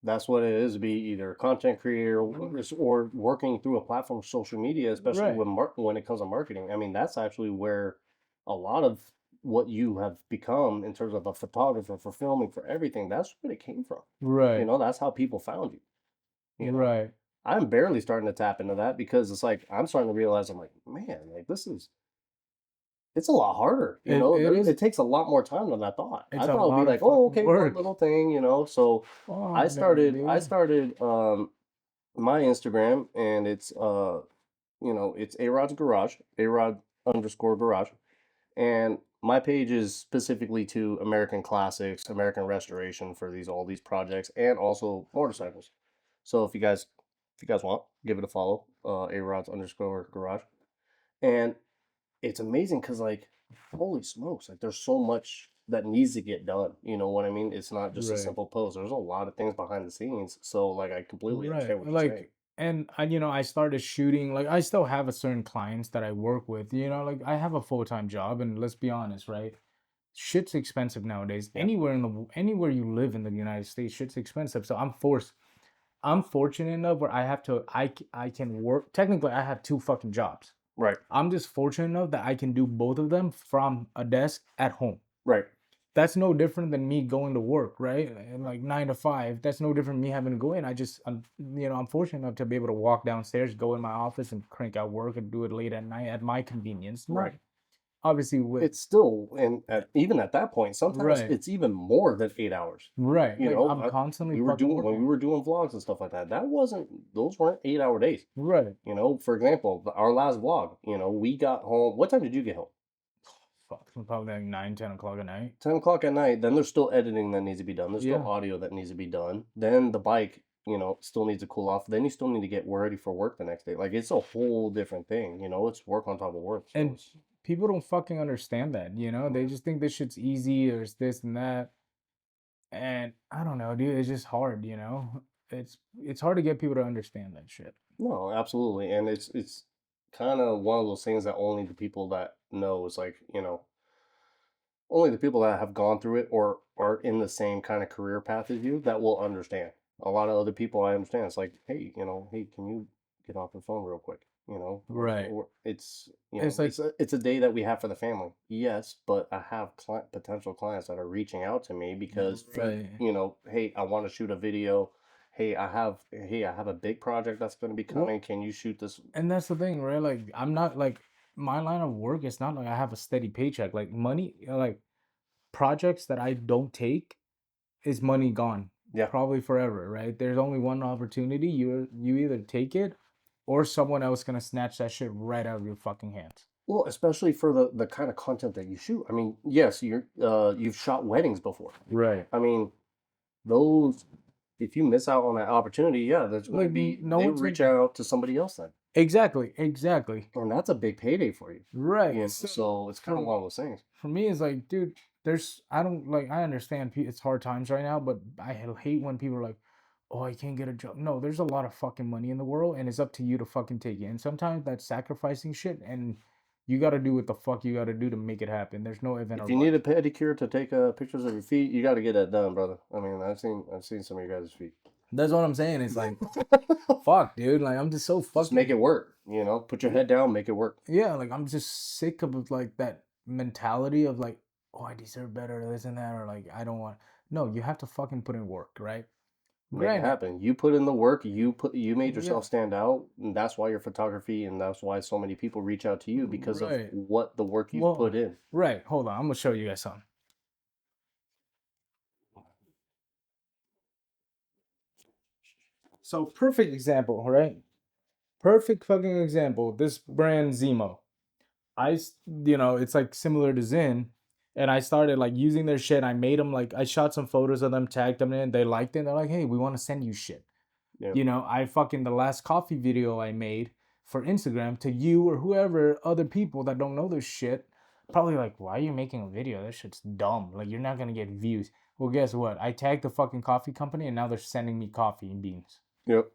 that's what it is to be either a content creator or working through a platform of social media, especially Right. when it comes to marketing. I mean, that's actually where a lot of what you have become in terms of a photographer for filming for everything. That's where it came from. Right. That's how people found you. You know, Right. I'm barely starting to tap into that because it's like I'm starting to realize I'm like, man, like it's a lot harder. It is. It takes a lot more time than I thought. I It's a thought it'd be lot of like, oh, fucking okay, one work. little thing. So Oh I no, started I dude. started my Instagram and it's A-Rod's Garage, A-Rod underscore garage. And my page is specifically to American classics, American restoration for all these projects and also motorcycles. So if you guys want, give it a follow, A-Rod's underscore garage. And it's amazing because like holy smokes, like there's so much that needs to get done. You know what I mean? It's not just a Right. simple post. There's a lot of things behind the scenes. So like I completely Right. understand what you're saying. Like, and I started shooting, like, I still have a certain clients that I work with, like, I have a full-time job, and let's be honest, right? Shit's expensive nowadays. Yeah. Anywhere you live in the United States, shit's expensive. So I'm fortunate enough where I can work. Technically, I have two fucking jobs. Right. I'm just fortunate enough that I can do both of them from a desk at home. Right. That's no different than me going to work, right? And like 9 to 5. That's no different than me having to go in. I'm fortunate enough to be able to walk downstairs, go in my office, and crank out work and do it late at night at my convenience. Not Right. obviously with It's still, and even at that point, sometimes right, it's even more than 8 hours. right. You Like know, I'm constantly we were fucking doing when we working. were doing vlogs and stuff like that. Those weren't 8 hour days. Right. You know, for example, our last vlog. You know, we got home. What time did you get home? Fuck, probably like 9, 10 o'clock at night. 10 o'clock at night. Then there's still editing that needs to be done. There's still Yeah. audio that needs to be done. Then the bike, still needs to cool off. Then you still need to get ready for work the next day. Like it's a whole different thing. You know, it's work on top of work. So And people don't fucking understand that. They just think this shit's easy or it's this and that. And I don't know, dude. It's just hard. It's hard to get people to understand that shit. no, absolutely. And it's kind of one of those things that only the people that know is like, only the people that have gone through it or are in the same kind of career path as you that will understand. A lot of other people I understand. It's like, hey, hey, can you get off the phone real quick? Right. It's It's like it's a day that we have for the family. Yes, but I have potential clients that are reaching out to me because right. hey, I want to shoot a video. Hey, I have a big project that's going to be Well, coming. Can you shoot this? and that's the thing, right? Like I'm not like my line of work. It's not like I have a steady paycheck. Like money, like projects that I don't take is money gone, Yeah. probably forever, right? There's only one opportunity. You either take it, or someone else gonna snatch that shit right out of your fucking hands. Well, especially for the kind of content that you shoot. I mean, yes, you've shot weddings before. Right. I mean, those if you miss out on that opportunity, yeah, there's going to Like be no they one's reach gonna. out to somebody else then, Exactly. and that's a big payday for you. Right. So it's kind of For one of those things. for me, it's like, dude, I don't like. I understand it's hard times right now, but I hate when people are like, oh, I can't get a job. No, there's a lot of fucking money in the world, and it's up to you to fucking take it. And sometimes that's sacrificing shit, and you got to do what the fuck you got to do to make it happen. There's no event If or you need buts. a pedicure to take pictures of your feet, you got to get that done, brother. I mean, I've seen some of your guys' feet. That's what I'm saying. It's like, fuck, dude. Like, I'm just so Just make fucking. it work. Put your head down, make it work. Yeah, like, I'm just sick of, like, that mentality of, like, oh, I deserve better, this and that, or, like, I don't want. No, you have to fucking put in work, right? Make it Granted, happen. You put in the work. You made yeah, yourself stand out, and that's why your photography, and that's why so many people reach out to you because of right. what the work you've Well, put in. right. Hold on. I'm going to show you guys something. So, perfect example, right? Perfect fucking example. This brand Zemo. It's like similar to Zen. And I started like using their shit. I made them like, I shot some photos of them, tagged them in. They liked it. They're like, hey, we want to send you shit. Yeah. The last coffee video I made for Instagram to you or whoever, other people that don't know this shit, probably like, why are you making a video? That shit's dumb. Like, you're not going to get views. Well, guess what? I tagged the fucking coffee company and now they're sending me coffee and beans. Yep.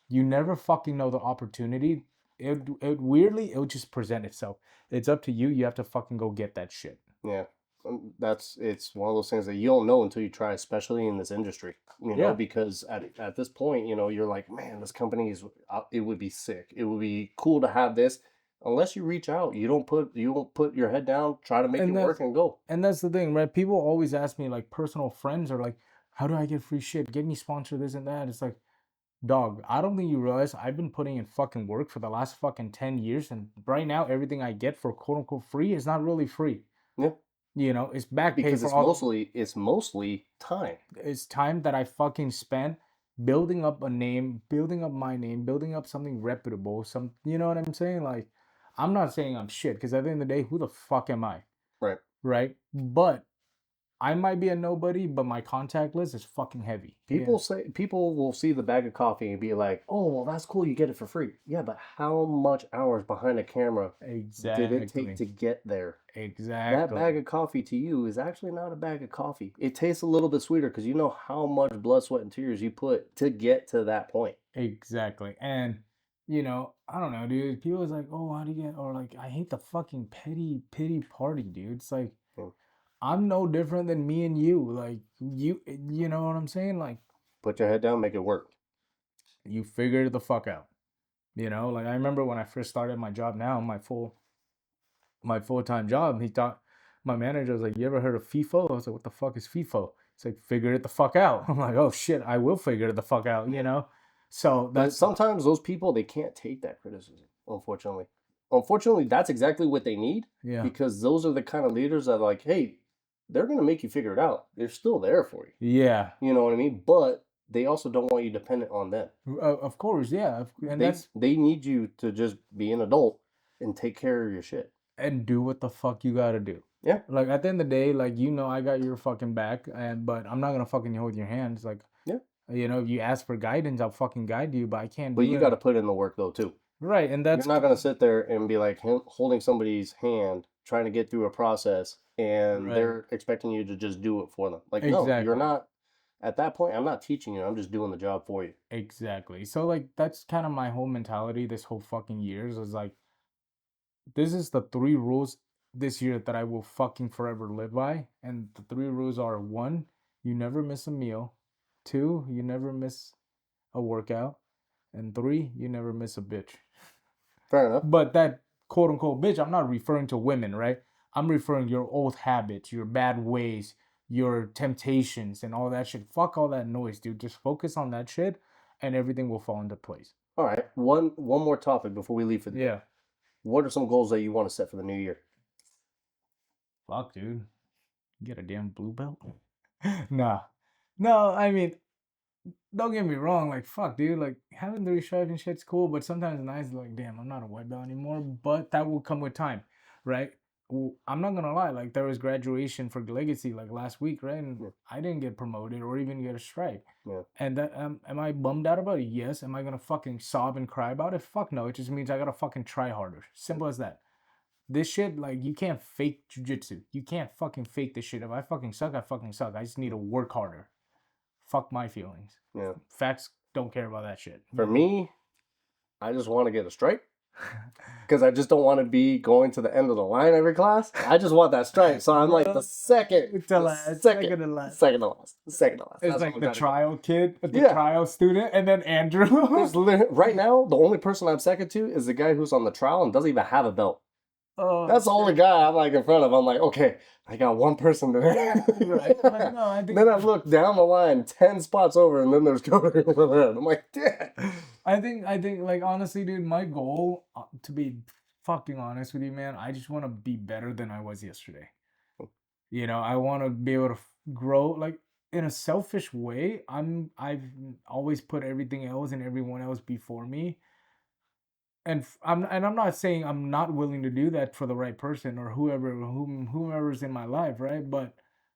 You never fucking know the opportunity. It weirdly, it'll just present itself. It's up to you. You have to fucking go get that shit. Yeah. It's one of those things that you don't know until you try, especially in this industry. Yeah. Because at this point, you're like, man, this company it would be sick. It would be cool to have this. Unless you reach out, you don't put your head down, try to make it And work that's and go. and that's the thing, right? People always ask me, like, personal friends are like, how do I get free shit? Get me sponsored, this and that. It's like, dog, I don't think you realize I've been putting in fucking work for the last fucking 10 years. And right now, everything I get for quote unquote free is not really free. Yeah. It's back pay Because for it's all mostly time. it's time that I fucking spent building up a name, building up my name, building up something reputable. You know what I'm saying? Like, I'm not saying I'm shit because at the end of the day, who the fuck am I? Right. Right? But I might be a nobody, but my contact list is fucking heavy. People will see the bag of coffee and be like, "Oh, well, that's cool. You get it for free." Yeah, but how much hours behind a camera did it take Exactly. to get there? That Exactly. bag of coffee to you is actually not a bag of coffee. It tastes a little bit sweeter because you know how much blood, sweat, and tears you put to get to that point. Exactly. And I don't know, dude. People is like, oh, how do you get or like I hate the fucking petty pity party, dude. It's like Mm. I'm no different than me and you. Like you know what I'm saying? Like Put your head down, make it work. you figure the fuck out. Like I remember when I first started my job now, my full-time job, he thought my manager was like, you ever heard of FIFO? I was like, what the fuck is FIFO? It's like, figure it the fuck out. I'm like, oh shit, I will figure it the fuck out. So But that's sometimes those people they can't take that criticism, unfortunately. Unfortunately, that's exactly what they need yeah. because those are the kind of leaders that are like, hey, they're gonna make you figure it out. They're still there for you. Yeah. You know what I mean? But they also don't want you dependent on them. Of course, yeah. And They need you to just be an adult and take care of your shit. and do what the fuck you gotta do. Yeah. Like at the end of the day, like I got your fucking back, but I'm not gonna fucking hold your hands. Like Yeah. if you ask for guidance, I'll fucking guide you, but I can't But do you it. got to put in the work though too. Right, and You're that's not gonna sit there and be like holding somebody's hand, trying to get through a process, and right. they're expecting you to just do it for them. Like, no, Exactly. you're not. At that point, I'm not teaching you. I'm just doing the job for you. Exactly. So like that's kind of my whole mentality this whole fucking years is like this is the three rules this year that I will fucking forever live by. And the three rules are: one, you never miss a meal; two, you never miss a workout; and three, you never miss a bitch. Fair enough. But that quote unquote bitch, I'm not referring to women, right? I'm referring your old habits, your bad ways, your temptations, and all that shit. Fuck all that noise, dude. Just focus on that shit, and everything will fall into place. All right. One more topic before we leave for the day. Yeah. What are some goals that you want to set for the new year? Fuck, dude. Get a damn blue belt? Nah. No, I mean, don't get me wrong. Like, fuck, dude. Like, having three stripes and shit's cool, but sometimes it's nice, like, damn, I'm not a white belt anymore. But that will come with time, right? I'm not gonna lie. Like, there was graduation for Legacy, like, last week, right? And Yeah. I didn't get promoted or even get a stripe. Yeah. And that, am I bummed out about it? Yes. Am I gonna fucking sob and cry about it? Fuck no. It just means I gotta fucking try harder. Simple as that. This shit, like, you can't fake jujitsu. You can't fucking fake this shit. If I fucking suck, I fucking suck. I just need to work harder. Fuck my feelings. Yeah. Facts don't care about that shit. For me, I just want to get a stripe because I just don't want to be going to the end of the line every class. I just want that stripe. So I'm like the second to last. Second to last. It's like the trial kid, the trial student, and then Andrew. Right now, the only person I'm second to is the guy who's on the trial and doesn't even have a belt. Oh, that's the only guy I'm like in front of. I'm like, okay, I got one person there. Right. But no, I think then I look down the line, 10 spots over, and then there's Cody over there. I'm like, damn. I think, like, honestly, dude, my goal, to be fucking honest with you, man, I just want to be better than I was yesterday. I want to be able to grow, like, in a selfish way. I've always put everything else and everyone else before me. And I'm not saying I'm not willing to do that for the right person or whomever's in my life, right? But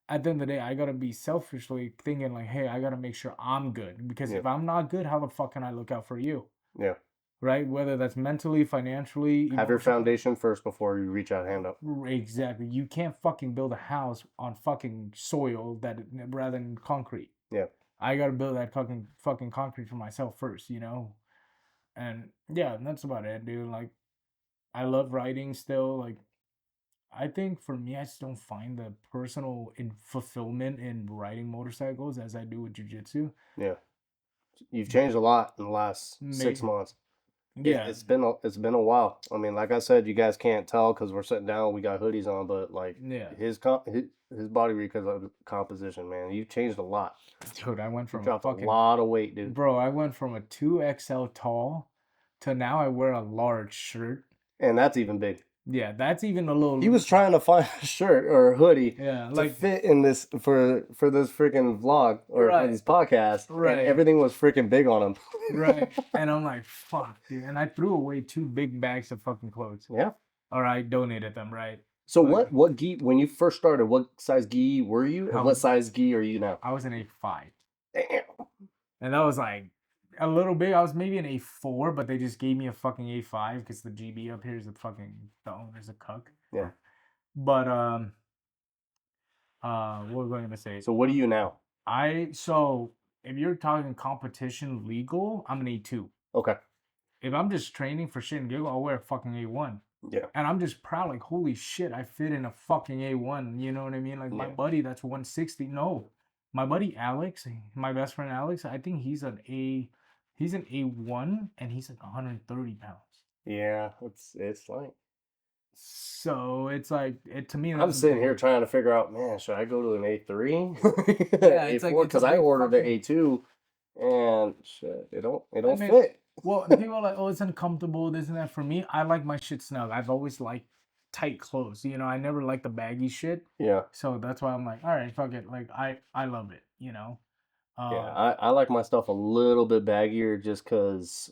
at the end of the day, I gotta be selfishly thinking like, hey, I gotta make sure I'm good because if I'm not good, how the fuck can I look out for you? Yeah. Right? Whether that's mentally, financially, have your foundation first before you reach out hand up. Exactly. You can't fucking build a house on fucking soil that rather than concrete. Yeah. I gotta build that fucking concrete for myself first, And yeah, that's about it, dude. Like, I love writing still. Like, I think for me, I just don't find the personal fulfillment in riding motorcycles as I do with jujitsu. Yeah, you've changed a lot in the last 6 months. Yeah, it's been a while. I mean, like I said, you guys can't tell because we're sitting down. We got hoodies on, but like, yeah, his body composition, man, you've changed a lot. Dude, I went from dropped a lot of weight, dude. Bro, I went from a 2XL tall to now I wear a large shirt, and that's even big. Yeah, that's even a little. He was trying to find a shirt or a hoodie, to fit in this for this freaking vlog or for these podcasts. Right, and everything was freaking big on him. Right, and I'm like, fuck, dude. And I threw away 2 big bags of fucking clothes. Yeah, or I donated them. Right, So But what gi when you first started? What size gi were you, I and what was size gi are you now? I was an A5, Damn. and that was like a little big. I was maybe an A4, but they just gave me a fucking A5 because the GB up here is a fucking the owner's a cuck. Yeah. But what was I gonna say? So what are you now? So if you're talking competition legal, I'm an A2. Okay. If I'm just training for shit and giggle, I'll wear a fucking A1. Yeah. And I'm just proud, like, holy shit, I fit in a fucking A1. You know what I mean? Like, my Yeah. buddy that's 160. No, my buddy Alex, my best friend Alex, I think he's an A1 and he's like 130 pounds. Yeah. It's like So it's like, to me, I'm that's sitting here trying to figure out, man, should I go to an A3, yeah, it's like, A4? it's a Because I big ordered an fucking, A2, and shit, it don't I mean, fit. well, people are like, oh, it's uncomfortable, this and that. For me, I like my shit snug. I've always liked tight clothes. You know, I never liked the baggy shit. Yeah. So that's why I'm like, all right, fuck it. Like I love it, you know. Yeah. Uh I like my stuff a little bit baggier just because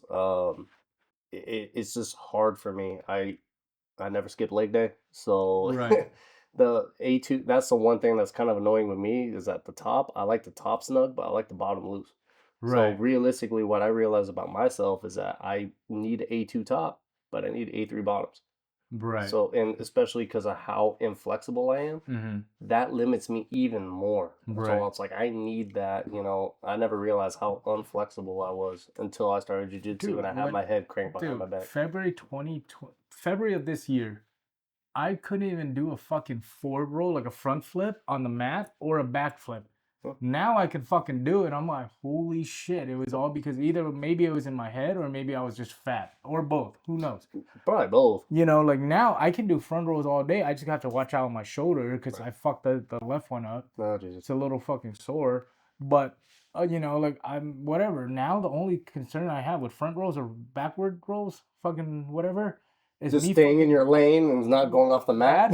it's just hard for me. I never skip leg day, so right, the A2. That's the one thing that's kind of annoying with me is at the top. I like the top snug, but I like the bottom loose. So right, realistically, what I realize about myself is that I need A2 top, but I need A3 bottoms. right. So, and especially because of how inflexible I am, Mm-hmm. that limits me even more. So Right. it's like I need that, I never realized how unflexible I was until I started jujitsu and Dude, I had my head cranked behind my dude, back. February 2020, February of this year, I couldn't even do a fucking forward roll, like a front flip on the mat or a back flip. Huh. Now I can fucking do it. I'm like, holy shit. It was all because either maybe it was in my head or maybe I was just fat or both. Who knows? Probably both. You know, like now I can do front rolls all day. I just have to watch out on my shoulder because I fucked the left one up. Oh, Jesus. It's a little fucking sore. But, you know, like I'm whatever. Now the only concern I have with front rolls or backward rolls, fucking whatever, is Just me staying in fucking your lane and not going off the mat.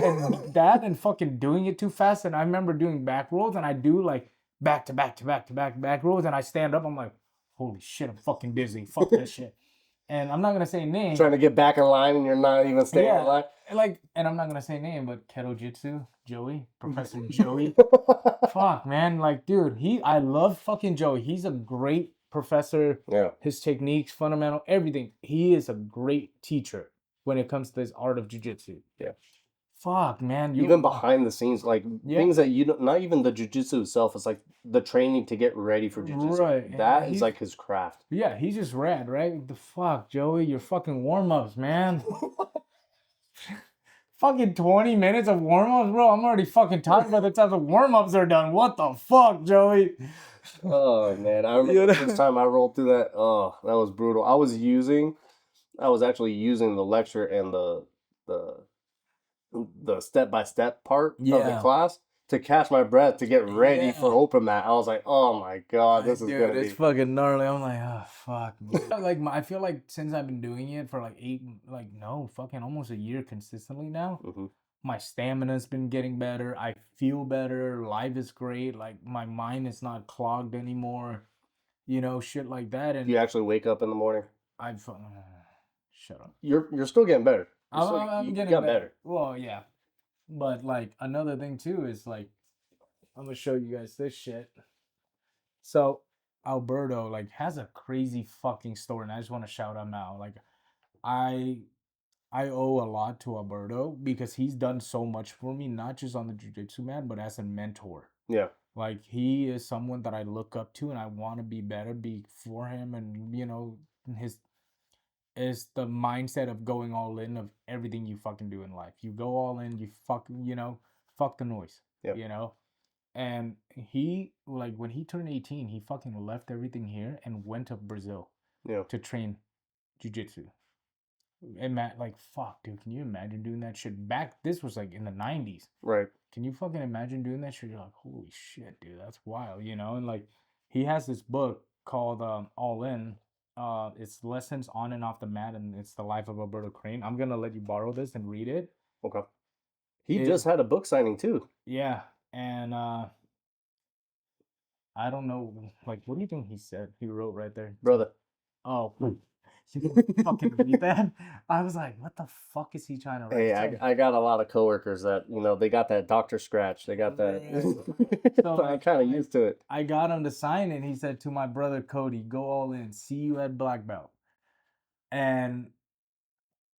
that and fucking doing it too fast. And I remember doing back rolls and I do like back to back to back to back rolls and I stand up. I'm like, holy shit, I'm fucking dizzy. Fuck this shit. And I'm not gonna say name. Trying to get back in line and you're not even staying in line. Like, and I'm not gonna say name, but Keto Jitsu, Joey, Professor Joey. Fuck, man, like, dude, I love fucking Joey. He's a great professor. Yeah. His techniques, fundamental, everything. He is a great teacher when it comes to this art of jujitsu. Yeah. Fuck, man. Even behind the scenes, like things that you don't, not even the jujitsu itself, it's like the training to get ready for jujitsu. Right. That is like his craft. Yeah, he's just rad, right? The fuck, Joey, your fucking warm-ups, man. Fucking 20 minutes of warm-ups, bro. I'm already fucking tired by the time the warm-ups are done. What the fuck, Joey? Oh man, I remember the first time I rolled through that. Oh, that was brutal. I was actually using the lecture and the step-by-step part of the class to catch my breath to get ready for open mat. I was like, oh my god, this is gonna be fucking gnarly. I'm like, oh fuck. Like I feel like since I've been doing it for like fucking almost a year consistently now. Mm-hmm. My stamina's been getting better. I feel better. Life is great. Like my mind is not clogged anymore. You know, shit like that. And You actually wake up in the morning. Shut up. You're still getting better. I'm getting got better. Well, yeah. But like another thing too is like I'm gonna show you guys this shit. So Alberto like has a crazy fucking story, and I just want to shout him out. Like I owe a lot to Alberto because he's done so much for me, not just on the jiu-jitsu mat, but as a mentor. Yeah. Like he is someone that I look up to and I want to be better before him, and you know, his is the mindset of going all in of everything you fucking do in life. You go all in, fuck the noise. Yeah. You know? And he like when he turned 18, he fucking left everything here and went to Brazil to train jiu-jitsu. And like fuck, dude, can you imagine doing that shit this was like in the 90s. Right. Can you fucking imagine doing that shit? You're like, holy shit, dude, that's wild, you know? And like he has this book called All In. It's lessons on and off the mat, and it's the life of Alberto Crane. I'm gonna let you borrow this and read it. Okay. He just had a book signing too. Yeah, and I don't know, like, what do you think he said? He wrote right there, brother. Oh, You can fucking read that? I was like, what the fuck is he trying to Hey, write? So, I got a lot of coworkers that they got that Doctor Scratch. They got that. so So I'm like kind of used to it. I got him to sign it. He said to my brother Cody, go all in. See you at black belt. And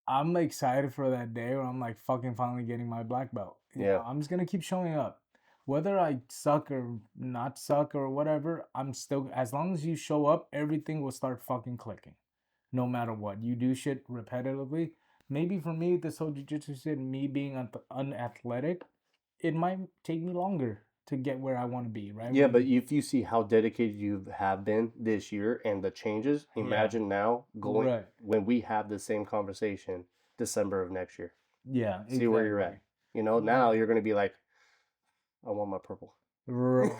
I'm excited for that day where I'm like fucking finally getting my black belt. Yeah. I'm just gonna keep showing up. Whether I suck or not suck or whatever, I'm still, as long as you show up, everything will start fucking clicking. No matter what. You do shit repetitively. Maybe for me, this whole jiu-jitsu shit, me being unathletic, it might take me longer to get where I want to be, right? Yeah, but if you see how dedicated you have been this year and the changes, Yeah. imagine now going Right. when we have the same conversation December of next year. Yeah, See where you're at. exactly. Now you're gonna be like, I want my purple. Right.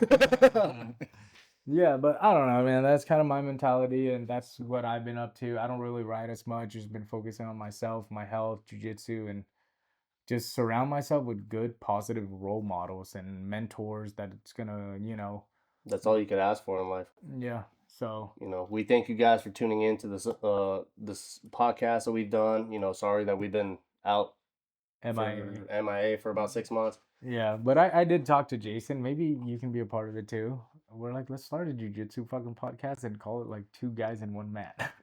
Yeah, but I don't know, man. That's kind of my mentality, and that's what I've been up to. I don't really write as much. Just been focusing on myself, my health, jujitsu, and just surround myself with good, positive role models and mentors that it's gonna, That's all you could ask for in life. yeah. So, We thank you guys for tuning in to this podcast that we've done. Sorry that we've been out am for I? MIA for about 6 months. Yeah, but I did talk to Jason. Maybe you can be a part of it too. We're like, let's start a jujitsu fucking podcast and call it like two guys in one mat.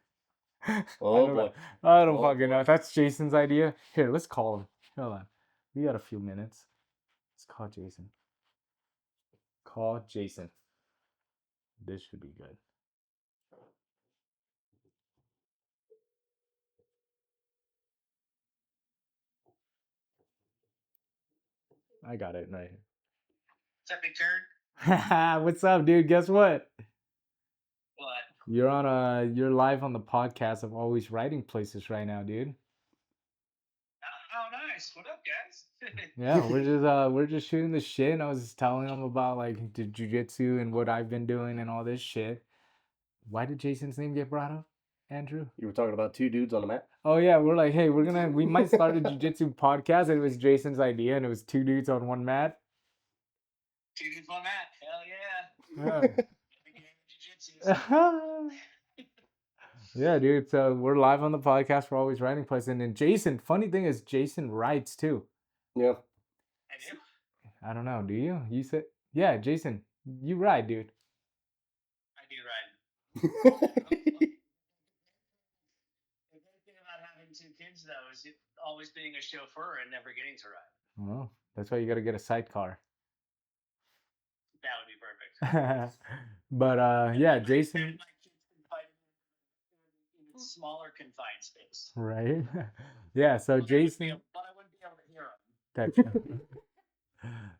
I Oh don't know. boy. I don't Oh fucking know. boy. That's Jason's idea. Here, let's call him. Hold on. We got a few minutes. Let's call Jason. Call Jason. This should be good. I got it right What's up, big turd? here. What's up, dude? Guess what? What? You're live on the podcast of Always Writing Places right now, dude. Oh, nice. What up, guys? Yeah, we're just shooting the shit. And I was just telling him about like the jujitsu and what I've been doing and all this shit. Why did Jason's name get brought up, Andrew? You were talking about two dudes on the mat. Oh yeah, we're like, hey, we might start a jujitsu podcast, and it was Jason's idea, and it was two dudes on one mat. Two dudes, one mat. Hell yeah. Yeah. Big game of jiu-jitsu. Yeah, dude. So we're live on the podcast for Always Writing Place, and then Jason. Funny thing is, Jason writes too. Yeah. I do. I don't know. Do you? You said, yeah, Jason. You write, dude. I do ride. The great thing about having two kids, though, is always being a chauffeur and never getting to ride. Well, that's why you got to get a sidecar. That would be perfect. But yeah, Jason. My kids can fight in a smaller confined space. Right? Yeah. So But Jason. but I wouldn't be able to hear them.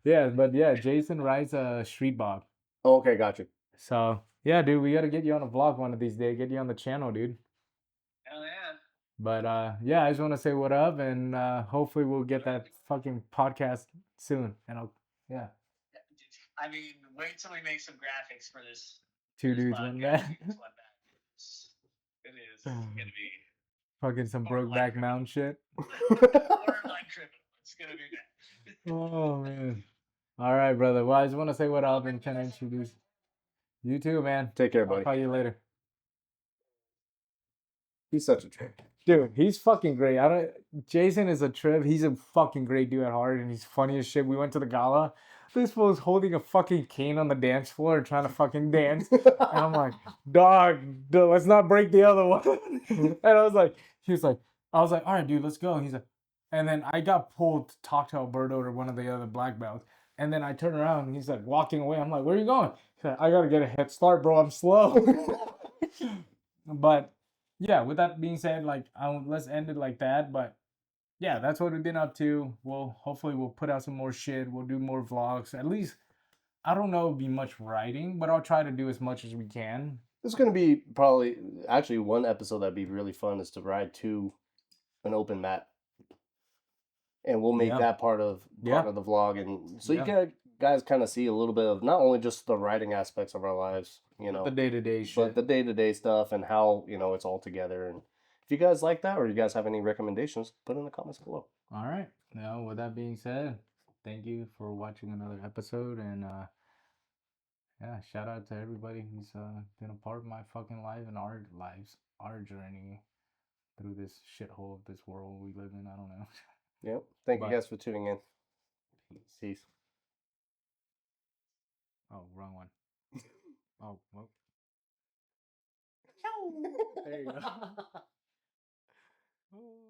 Yeah, but yeah, Jason writes a street bob. Okay, got you. So yeah, dude, we gotta get you on a vlog one of these days. Get you on the channel, dude. Hell yeah. But yeah, I just want to say what up, and hopefully we'll get that fucking podcast soon. And yeah, I mean, wait till we make some graphics for this. two this dudes, one podcast. mat. It is gonna be Fucking some Brokeback Mountain shit. borderline criminal. It's gonna be bad. Oh man. All right, brother. Well, I just want to say what up and kind of introduce you too, man. Take care, I'll buddy. call you later. He's such a trip. Dude, he's fucking great. Jason is a trip. He's a fucking great dude at heart, and he's funny as shit. We went to the gala. This fool's holding a fucking cane on the dance floor and trying to fucking dance. And I'm like, dog, let's not break the other one. And I was like, I was like, all right, dude, let's go. He's like, and then I got pulled to talk to Alberto or one of the other black belts. And then I turn around and he's like walking away. I'm like, where are you going? He's like, I gotta get a head start, bro. I'm slow. But yeah, with that being said, like, let's end it like that. But yeah, that's what we've been up to. Hopefully we'll put out some more shit. We'll do more vlogs. At least, I don't know, it'll be much writing, but I'll try to do as much as we can. This is gonna be probably actually one episode that'd be really fun is to ride to an open mat, and we'll make that part of the vlog, and so you guys kind of see a little bit of not only just the writing aspects of our lives, the day-to-day shit, but the day-to-day stuff and how it's all together. And if you guys like that or you guys have any recommendations, put in the comments below. All right. Now, with that being said, thank you for watching another episode, and yeah, shout out to everybody who's been a part of my fucking life and our lives, our journey. through this shithole of this world we live in. I don't know. Yep. Thank you But- guys for tuning in. Peace. Oh, wrong one. Oh, well. There you go. Oh.